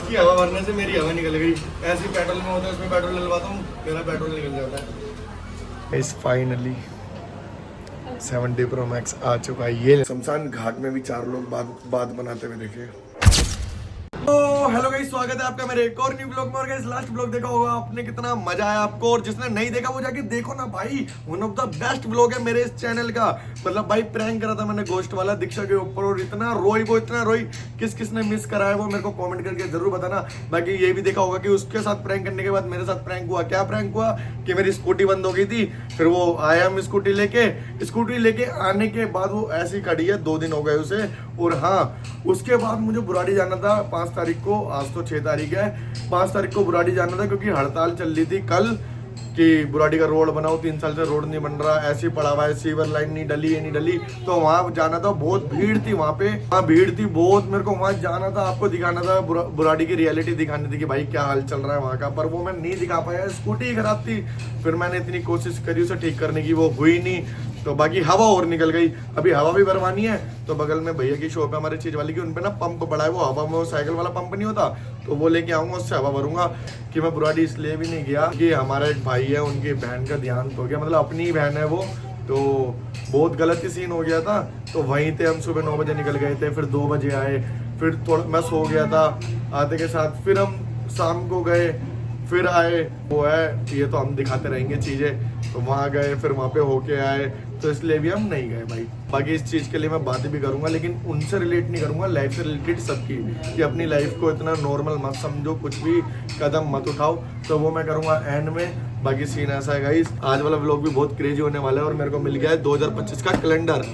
इसकी हवा भरने से मेरी हवा निकल गई। ऐसे पेट्रोल में होता है, उसमें पेट्रोल डलवाता हूँ, मेरा पेट्रोल निकल जाता है। इस फाइनली 70 Pro Max आ चुका है। ये शमशान घाट में भी 4 लोग बात बनाते हुए देखे। तो हेलो गाइस, स्वागत है आपका मेरे एक और न्यू ब्लॉग में। और गाइस लास्ट ब्लॉग देखा होगा आपने, कितना मजा आया आपको, और जिसने नहीं देखा वो जाके देखो ना भाई। One of the best blog है मेरे इस चैनल का। मतलब भाई प्रैंक करा था मैंने गोश्त वाला दीक्षा के ऊपर, और इतना रोई किस किसने मिस करा है वो मेरे को कमेंट करके जरूर बताना। बाकी ये भी देखा होगा कि उसके साथ प्रैंक करने के बाद मेरे साथ प्रैंक हुआ। क्या प्रैंक हुआ कि मेरी स्कूटी बंद हो गई थी, फिर वो आया हम स्कूटी लेके आने के बाद वो ऐसी खड़ी है, 2 दिन हो गए उसे। और हाँ, उसके बाद मुझे बुराड़ी जाना था 5 तारीख को, आज तो 6 तारीख है। 5 तारीख को बुराड़ी जाना था क्योंकि हड़ताल चल रही थी कल कि बुराड़ी का रोड बनाओ, 3 साल से रोड नहीं बन रहा, ऐसे पड़ा हुआ है, सीवर लाइन नहीं डली, ये नहीं डली। तो वहां जाना था, बहुत भीड़ थी वहां पे, भीड़ थी बहुत। मेरे को वहां जाना था, आपको दिखाना था, बुराड़ी की रियलिटी दिखानी थी कि भाई क्या हाल चल रहा है वहां का, पर वो मैं नहीं दिखा पाया, स्कूटी खराब थी। फिर मैंने इतनी कोशिश करी उसे ठीक करने की, वो हुई नहीं। तो बाकी हवा और निकल गई, अभी हवा भी भरवानी है। तो बगल में भैया की शॉप है हमारे चीज वाली की, उनपे ना पंप पड़ा है, वो हवा में, वो साइकिल वाला पंप नहीं होता, तो वो लेके आऊंगा, उससे हवा भरूंगा। कि मैं बुराड़ी इसलिए भी नहीं गया कि हमारा एक भाई है, उनकी बहन का देहांत हो गया, मतलब अपनी ही बहन है वो, तो बहुत गलत ही सीन हो गया था। तो वहीं थे हम, सुबह 9 बजे निकल गए थे, फिर 2 बजे आए, फिर थोड़ा मैं सो गया था आते के साथ, फिर हम शाम को गए, फिर आए। वो है, ये तो हम दिखाते रहेंगे चीजें। तो वहाँ गए, फिर वहाँ पे होके आए, तो इसलिए भी हम नहीं गए भाई। बाकी इस चीज़ के लिए मैं बातें भी करूंगा, लेकिन उनसे रिलेट नहीं करूंगा, लाइफ से रिलेटेड सबकी, कि अपनी लाइफ को इतना नॉर्मल मत समझो, कुछ भी कदम मत उठाओ, तो वो मैं करूंगा एंड में। बाकी सीन ऐसा है गाइस, आज वाला व्लॉग भी बहुत क्रेजी होने वाला है। और मेरे को मिल गया है 2025 का कैलेंडर,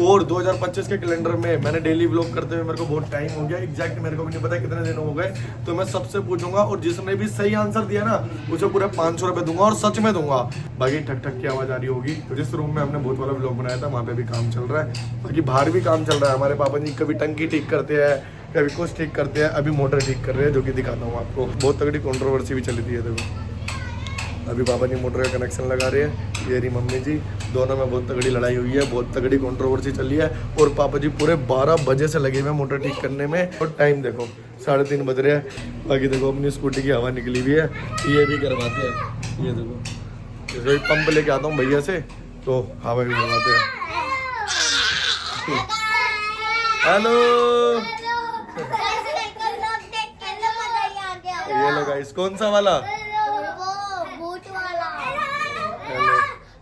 और 2025 के कैलेंडर में मैंने डेली व्लॉग करते हुए मेरे को बहुत टाइम हो गया, एग्जैक्ट मेरे को भी नहीं पता कितने दिन हो गए। तो मैं सबसे पूछूंगा, और जिसने भी सही आंसर दिया ना उसे पूरे 500 रुपये दूंगा, और सच में दूंगा। बाकी ठक ठक की आवाज आ रही होगी, तो जिस रूम में हमने बहुत वाला व्लॉग बनाया था वहाँ पे भी काम चल रहा है। बाकी बाहर भी काम चल रहा है, हमारे पापा जी कभी टंकी ठीक करते हैं, कभी कुछ ठीक करते हैं, अभी मोटर ठीक कर रहे हैं, जो कि दिखाता हूँ आपको। बहुत तगड़ी कंट्रोवर्सी भी चली थी है, देखो अभी पापा जी मोटर का कनेक्शन लगा रहे हैं, ये रही मम्मी जी, दोनों में बहुत तगड़ी लड़ाई हुई है, बहुत तगड़ी कंट्रोवर्सी चली है। और पापा जी पूरे 12 बजे से लगे हुए हैं मोटर ठीक करने में, और टाइम देखो 3:30 बज रहे हैं। बाकी देखो अपनी स्कूटी की हवा निकली हुई है, ये भी करवाते हैं, ये देखो जैसे पंप लेके आता हूँ भैया से, तो हवा भी करवाते हैं। हेलो, ये लो गाइस, कौन सा वाला?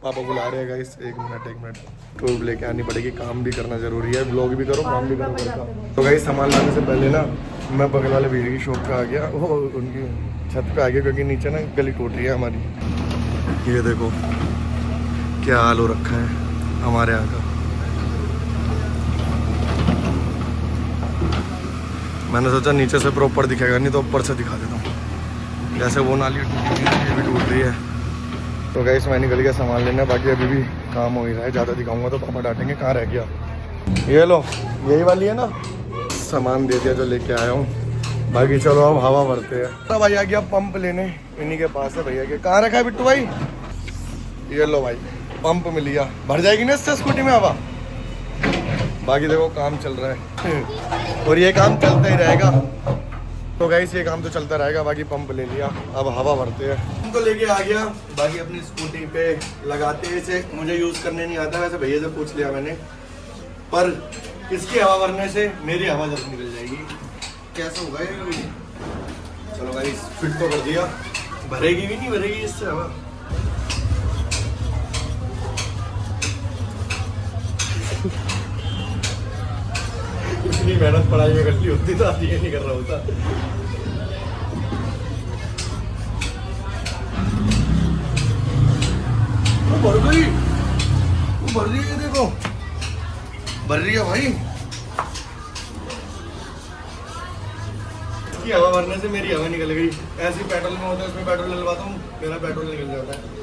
पापा बुला रहे हैं गाइस, एक मिनट ट्यूब लेके आनी पड़ेगी, काम भी करना जरूरी है, व्लॉग भी करो, काम भी करो घर का। तो गाइस सामान लाने से पहले ना मैं बगल वाले भैया की शॉप पे आ गया, वो उनकी छत पे आ गया, क्योंकि नीचे ना गली टूट रही है हमारी। ये देखो क्या हाल हो रखा है हमारे यहाँ का। मैंने सोचा नीचे से प्रॉपर दिखेगा नहीं, तो ऊपर से दिखा देता हूँ। जैसे वो नाली टूटी है, ये भी टूट रही है। तो गाइस मैं निकल गया सामान लेना, बाकी अभी भी काम हो ही रहा है, ज़्यादा दिखाऊंगा तो पापा डांटेंगे, कहाँ रह गया। ये लो, यही वाली है ना, सामान दे दिया जो लेके आया हूँ। बाकी चलो अब हवा भरते हैं। तो भाई आ गया पंप लेने, इन्हीं के पास है भैया के। कहाँ रखा है बिट्टू भाई? ये लो भाई, पंप मिल गया, भर जाएगी ना इससे स्कूटी में हवा। बाकी देखो काम चल रहा है और ये काम चलता ही रहेगा। तो गाइस ये काम तो चलता रहेगा। बाकी पंप ले लिया, अब हवा भरते हैं। पंप तो लेके आ गया, बाकी अपनी स्कूटी पे लगाते हैं इसे। मुझे यूज़ करने नहीं आता, वैसे भैया से पूछ लिया मैंने, पर इसकी हवा भरने से मेरी हवा जल्द निकल जाएगी। कैसा होगा ये? चलो गाइस फिट तो कर दिया, भरेगी भी नहीं भरेगी इससे हवा। इतनी मेहनत पढ़ाई में करती होती तो ये नहीं कर रहा होता। वो भर गई, वो भर रही है, देखो भर रही है भाई। इसकी हवा भरने से मेरी हवा निकल गई। ऐसे पेट्रोल में होता है, उसमें पेट्रोल डलवाता हूँ, मेरा पेट्रोल निकल जाता है।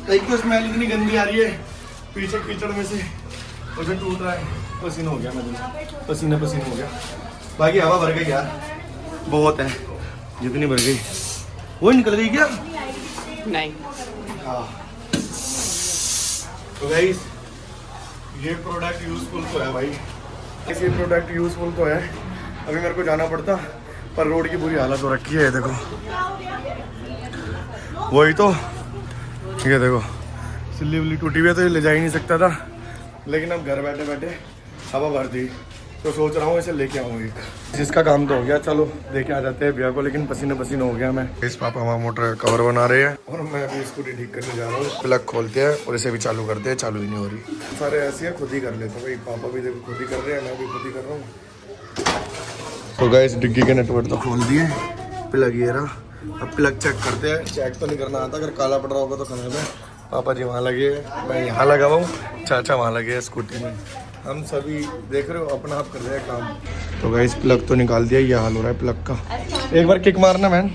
एक तो स्मेल इतनी गंदी आ रही है पीछे कीचड़ में से, उसे टूट रहा है, पसीना हो गया, मैं पसीना हो गया। बाकी हवा भर गई यार, बहुत है। जितनी भर गई वो निकल गई क्या? नहीं। हाँ तो गाइस ये प्रोडक्ट यूजफुल तो है भाई, ये प्रोडक्ट यूजफुल तो है। अभी मेरे को जाना पड़ता पर रोड की बुरी हालत हो रखी है, देखो वही तो, ठीक है देखो सिल्ली उल्ली टूटी हुई है तो ये ले जा ही नहीं सकता था, लेकिन अब घर बैठे बैठे हवा भर दी तो सोच रहा हूँ इसे लेके आऊँ एक। जिसका काम तो हो गया, चलो लेके आ जाते हैं भैया को, लेकिन पसीने पसीने हो गया मैं। इस पापा हमारा मोटर का कवर बना रहे हैं और मैं अभी स्कूटी ठीक करने जा रहा हूँ। प्लग खोलते हैं और इसे भी चालू करते हैं, चालू ही नहीं हो रही। सारे ऐसे है खुद ही कर लेते हैं भाई, पापा भी देखो खुद ही कर रहे हैं, मैं भी खुद ही कर रहा हूँ। तो गाइस डिग्गी के नटवर्ट तो खोल दिए, प्लग ये रहा। अब प्लग चेक करते हैं, चेक तो नहीं करना आता, अगर काला पड़ रहा होगा तो खराब है। पापा जी वहाँ लगे, मैं यहाँ लगा हुआ हूँ, चाचा वहाँ लगे हैं स्कूटी में। हम सभी देख रहे हो अपना आप कर रहे हैं काम। तो गाइस प्लग तो निकाल दिया, ये हाल हो रहा है प्लग का। एक बार किक मारना मैन।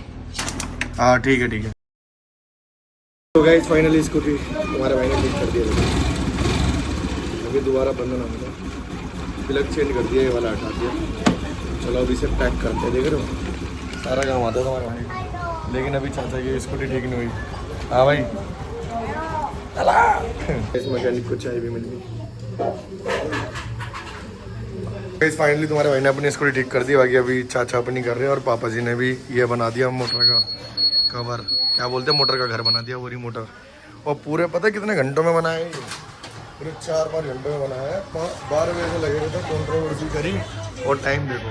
हाँ ठीक है ठीक है। तो गाइस फाइनली स्कूटी तुम्हारे भाई ने ठीक कर दिया, अभी दोबारा बंद ना होगा। प्लग चेंज कर दिया, ये वाला हटा दिया। चलो अभी इसे पैक करते हैं, देख रहे हो सारा काम आता है तुम्हारे भाई। लेकिन अभी चाचा की स्कूटी ठीक नहीं हुई। हाँ भाई इस मैकेनिक को चाय भी मिल गई। फाइनली तुम्हारे भाई ने अपनी स्कूटी ठीक कर दी, बाकी अभी चाचा अपनी कर रहे हैं और पापा जी ने भी ये बना दिया मोटर का कवर, क्या बोलते हैं मोटर का घर बना दिया, वही मोटर। और पूरे पता है कितने घंटों में बनाया है ये? पूरे 4-5 घंटों में बनाया है। 12 बजे से लगे थे, कंट्रोवर्सी करी और टाइम देखो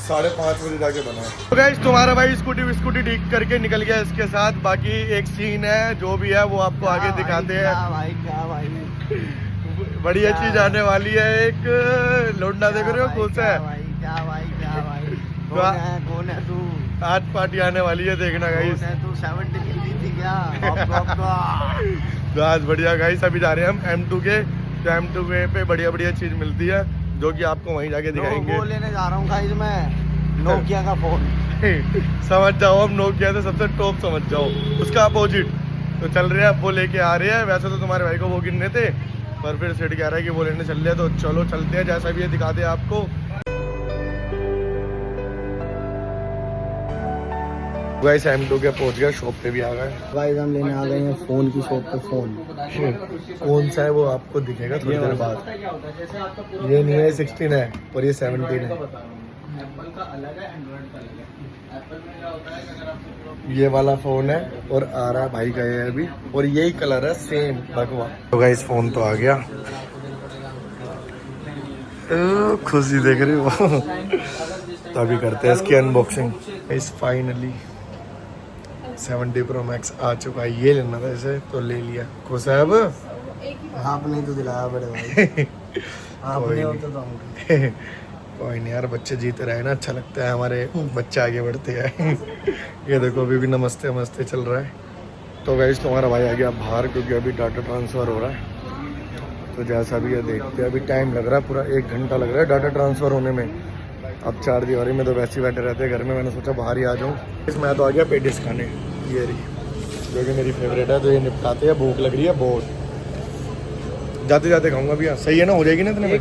5:30 बजे जाके बना है। तो गाइस तुम्हारा भाई स्कूटी ठीक करके निकल गया इसके साथ। बाकी एक सीन है जो भी है वो आपको आगे दिखाते हैं। क्या भाई बढ़िया चीज आने वाली है, एक लोंडा देख रहे हो खुश है। क्या भाई कौन है तू? आज पार्टी आने वाली है, देखना गाइस। तू 70 की दी थी क्या? तो आज बढ़िया गाइस, अभी जा रहे हैं हम M2 के, तो M2 पे बढ़िया चीज मिलती है जो कि आपको वहीं जाके दिखाएंगे। वो लेने जा रहा हूँ गाइस मैं, नोकिया का फोन। समझ जाओ, अब नोकिया से सबसे टॉप समझ जाओ, उसका अपोजिट। तो चल रहे हैं, अब वो लेके आ रहे हैं। वैसे तो तुम्हारे भाई को वो गिनने थे, पर फिर सेठ कह रहा है कि वो लेने चल रहे हैं, तो चलो चलते हैं, जैसा भी है दिखाते हैं आपको। गाइस M2 के पहुंच गया, शॉप पे भी आ गए गाइस। हम लेने आ गए हैं फोन की शॉप पे फोन। कौन सा है वो आपको दिखेगा थोड़ी देर बाद। ये नहीं है 16 है और ये 17 है। ये वाला फोन है और आ रहा है भाई का ये अभी, और यही कलर है सेम भगवा। तो गाइस फोन तो आ गया, खुशी देख रहे हो। तो अभी करते हैं इसकी अनबॉक्सिंग। इस फाइनली 70 Pro Max आ चुका है, ये लेना था इसे तो ले लिया। खुश है अब? आपने तो दिलाया बड़े भाई। आपने होता तो कोई नहीं यार, बच्चे जीते रहे ना, अच्छा लगता है, हमारे बच्चे आगे बढ़ते हैं। ये देखो अभी भी नमस्ते नमस्ते चल रहा है। तो गाइस तुम्हारा भाई आ गया बाहर, क्योंकि अभी डाटा ट्रांसफ़र हो रहा है। तो जैसा भी है देखते हैं, अभी टाइम लग रहा है, पूरा 1 घंटा लग रहा है डाटा ट्रांसफ़र होने में। अब 4 दिवारी में तो वैसे ही बैठे रहते हैं घर में, मैंने सोचा बाहर ही आ जाऊँ। मैं तो आ गया पेटिस खाने, ये रही जो कि मेरी फेवरेट है। तो ये निपटाते हैं, भूख लग रही है बहुत। जाते जाते खाऊंगा भैया, सही है ना, हो जाएगी ना इतने में?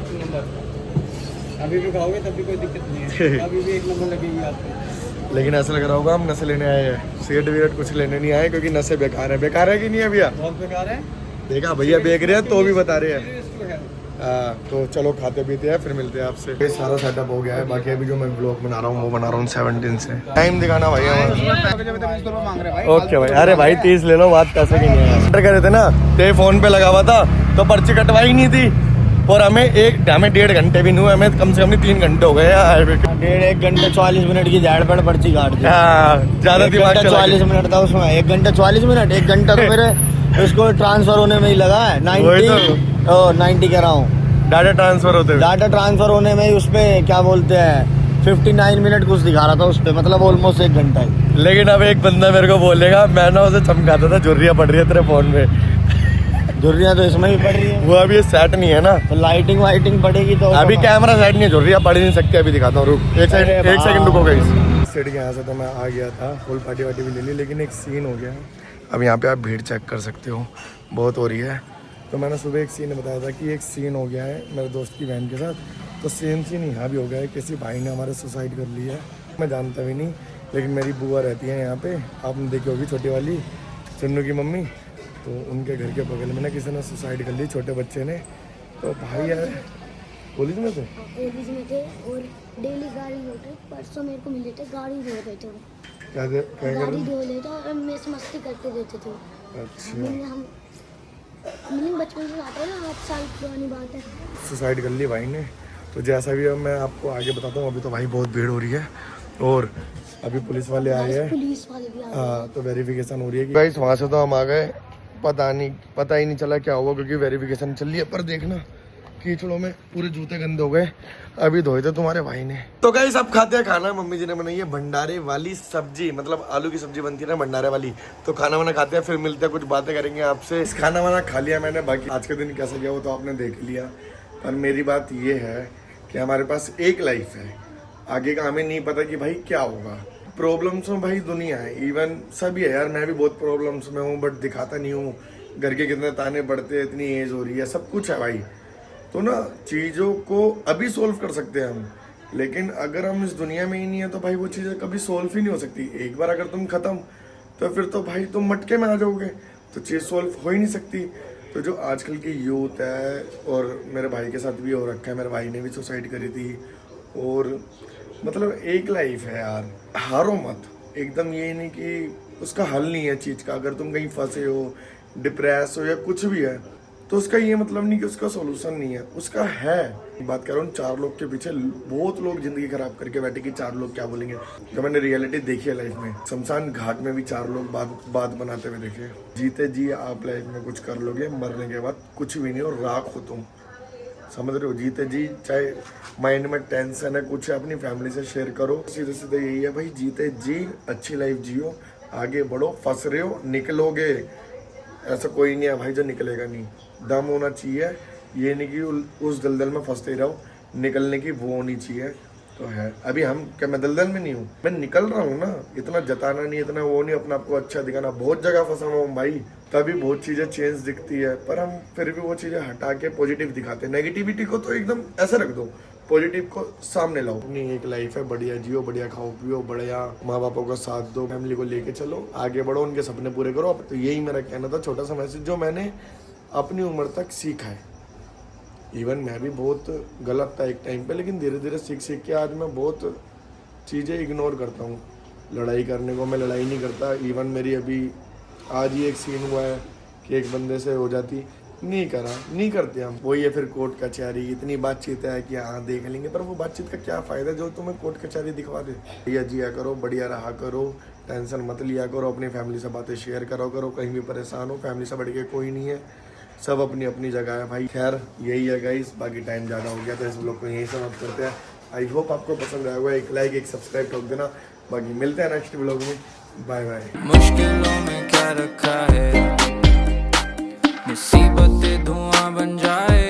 अभी भी खाओगे तब भी कोई दिक्कत नहीं है, अभी भी 1 नंबर लगेगी आपको। लेकिन ऐसा लग रहा होगा हम नशे लेने आए हैं, सिगरेट विगरेट कुछ लेने नहीं आए, क्योंकि नशे बेकार है। बेकार है कि नहीं है भैया? बहुत बेकार है। देखा भैया बेच रहे हैं तो भी बता रहे हैं। हाँ तो चलो खाते पीते हैं, फिर मिलते हैं आपसे। ये सारा सेटअप हो गया है, बाकी अभी जो मैं ब्लॉग बना रहा हूँ वो बना रहा हूँ 17 से। टाइम दिखाना भाई हमारा। ओके भाई, अरे भाई 30 ले लो, बात पैसे की नहीं है। ऑर्डर करे थे ना, तेरे फोन पे लगा हुआ था तो पर्ची कटवाई नहीं थी, और हमें 1.5 घंटे भी नहीं हुए, हमें कम से कम 3 घंटे हो गए यार। 1.5 घंटे 44 मिनट की झाड़ पर पर्ची काट दी। ज्यादा दिमाग 44 मिनट था उसमें, 1 घंटा 44 मिनट, 1 घंटा तो मेरे उसको ट्रांसफर होने में ही लगा है। 90 कह रहा हूँ, डाटा ट्रांसफर होने में ही उसमें क्या बोलते हैं 59 मिनट कुछ दिखा रहा था उस पर, मतलब ऑलमोस्ट 1 घंटा ही। लेकिन अब एक बंदा मेरे को बोलेगा, मैं ना उसे चमकाता था, झुर्रियाँ पड़ रही है तेरे फोन में। झुर्रियाँ तो इसमें भी पड़ रही है, वो अभी ये सेट नहीं है ना, तो लाइटिंग वाइटिंग पड़ेगी तो अभी कैमरा सेट नहीं है, झुर्रियाँ पड़ ही नहीं सकती। अभी दिखाता हूँ, रुक एक सेकंड रुको गाइस। सेट के यहाँ से तो मैं आ गया था, फुल पार्टी वार्टी भी ले ली, लेकिन एक सीन हो गया है। अब यहाँ पे आप भीड़ चेक कर सकते हो, बहुत हो रही है। तो मैंने सुबह एक सीन बताया था कि एक सीन हो गया है मेरे दोस्त की बहन के साथ, तो सेम सीन यहाँ भी हो गया है। किसी भाई ने हमारे सुसाइड कर लिया है, मैं जानता भी नहीं। लेकिन मेरी बुआ रहती है यहाँ पे, आपने देखी होगी छोटी वाली चन्नू की मम्मी, तो उनके घर के बगल में ना किसी ने सुसाइड कर ली छोटे बच्चे ने। तो भाई यार पुलिस में थे, पुलिस में थे और डेली गाड़ी धोते, परसों मेरे को मिले थे गाड़ी धो रहे थे वो, क्या गाड़ी धो रहे थे और मेरे से मस्ती करते रहते थे। अच्छा हम बचपन से आते हैं ना, 8 साल पुरानी बात है। सुसाइड कर ली भाई ने। तो जैसा भी है मैं आपको आगे बताता हूँ, अभी तो भाई बहुत भीड़ हो रही है और अभी पुलिस वाले आए हैं। पुलिस वाले भी आ गए। हाँ तो वेरिफिकेशन हो रही है गाइस, वहाँ से तो हम आ गए, पता ही नहीं चला क्या हुआ क्योंकि वेरिफिकेशन चल रही है। पर देखना कीचड़ों में पूरे जूते गंदे हो गए, अभी धोए थे तुम्हारे भाई ने। तो गाइस अब खाते हैं खाना, मम्मी जी ने बनाई है भंडारे वाली सब्जी, मतलब आलू की सब्जी बनती है ना भंडारे वाली। तो खाना वाना खाते हैं, फिर मिलते हैं, कुछ बातें करेंगे आपसे। खाना वाना खा लिया मैंने, बाकी आज के दिन कैसा गया वो तो आपने देख लिया। पर मेरी बात ये है कि हमारे पास एक लाइफ है, आगे का हमें नहीं पता कि भाई क्या होगा। प्रॉब्लम्स में भाई दुनिया है, इवन सभी है यार, मैं भी बहुत प्रॉब्लम्स में हूँ बट दिखाता नहीं हूँ। घर के कितने ताने पड़ते हैं, इतनी एज हो रही है, सब कुछ है भाई। तो ना चीज़ों को अभी सोल्व कर सकते हैं हम, लेकिन अगर हम इस दुनिया में ही नहीं है तो भाई वो चीज़ें कभी सोल्व ही नहीं हो सकती। एक बार अगर तुम खत्म तो फिर तो भाई तुम मटके में आ जाओगे, तो चीज़ सोल्व हो ही नहीं सकती। तो जो आजकल की यूथ है, और मेरे भाई के साथ भी हो रखा है, मेरे भाई ने भी सुसाइड करी थी। और मतलब एक लाइफ है यार, हारो मत एकदम, ये नहीं कि उसका हल नहीं है चीज़ का। अगर तुम कहीं फंसे हो, डिप्रेस हो या कुछ भी है, तो उसका ये मतलब नहीं कि उसका सॉल्यूशन नहीं है, उसका है। बात कर रहा हूँ 4 लोग के पीछे बहुत लोग जिंदगी खराब करके बैठे कि 4 लोग क्या बोलेंगे। जब मैंने रियलिटी देखी है लाइफ में, शमशान घाट में भी 4 लोग बात बनाते हुए देखे। जीते जी आप लाइफ में कुछ कर लोगे, मरने के बाद कुछ भी नहीं, और राख हो तुम, समझ रहे हो। जीते जी चाहे माइंड में टेंशन है कुछ है, अपनी फैमिली से शेयर करो। सीधे सीधे यही है भाई, जीते जी अच्छी लाइफ जियो, आगे बढ़ो। फंस रहे हो निकलोगे, ऐसा कोई नहीं है भाई जो निकलेगा नहीं। दम होना चाहिए, ये नहीं कि उस दलदल में फंसते रहो, निकलने की वो होनी चाहिए। तो है अभी हम क्या, मैं दलदल में नहीं हूँ, मैं निकल रहा हूँ ना। इतना जताना नहीं, इतना वो नहीं, अपना आपको अच्छा दिखाना। बहुत जगह फंसा हुआ हूँ भाई, तभी बहुत चीज़ें चेंज दिखती है, पर हम फिर भी वो चीज़ें हटा के पॉजिटिव दिखाते हैं। नेगेटिविटी को तो एकदम ऐसे रख दो, पॉजिटिव को सामने लाओ। अपनी एक लाइफ है, बढ़िया जियो, बढ़िया खाओ पियो, बढ़िया माँ बापों का साथ दो, फैमिली को लेके चलो, आगे बढ़ो, उनके सपने पूरे करो। तो यही मेरा कहना था, छोटा सा मैसेज जो मैंने अपनी उम्र तक सीखा है। इवन मैं भी बहुत गलत था एक टाइम पे, लेकिन धीरे धीरे सीख के आज मैं बहुत चीज़ें इग्नोर करता हूँ। लड़ाई करने को मैं लड़ाई नहीं करता। इवन मेरी अभी आज ही एक सीन हुआ है कि एक बंदे से हो जाती, नहीं करते हम। वही है फिर कोर्ट कचहरी, इतनी बातचीत है कि हाँ देख लेंगे, पर वो बातचीत का क्या फ़ायदा जो तुम्हें कोर्ट कचहरी दिखवा दे। बढ़िया जिया करो, बढ़िया रहा करो, टेंशन मत लिया करो, अपनी फैमिली से बातें शेयर करो। कहीं भी परेशान हो, फैमिली से बढ़ के कोई नहीं है, सब अपनी अपनी जगह है भाई। खैर यही है गाइस, बाकी टाइम ज़्यादा हो गया तो इस ब्लॉग को यहीं समाप्त करते हैं। आई होप आपको पसंद आया होगा, एक लाइक एक सब्सक्राइब ठोक देना। बाकी मिलते हैं नेक्स्ट ब्लॉग में, बाय बाय। मुश्किलों में क्या रखा है, मुसीबतें धुआं बन जाए।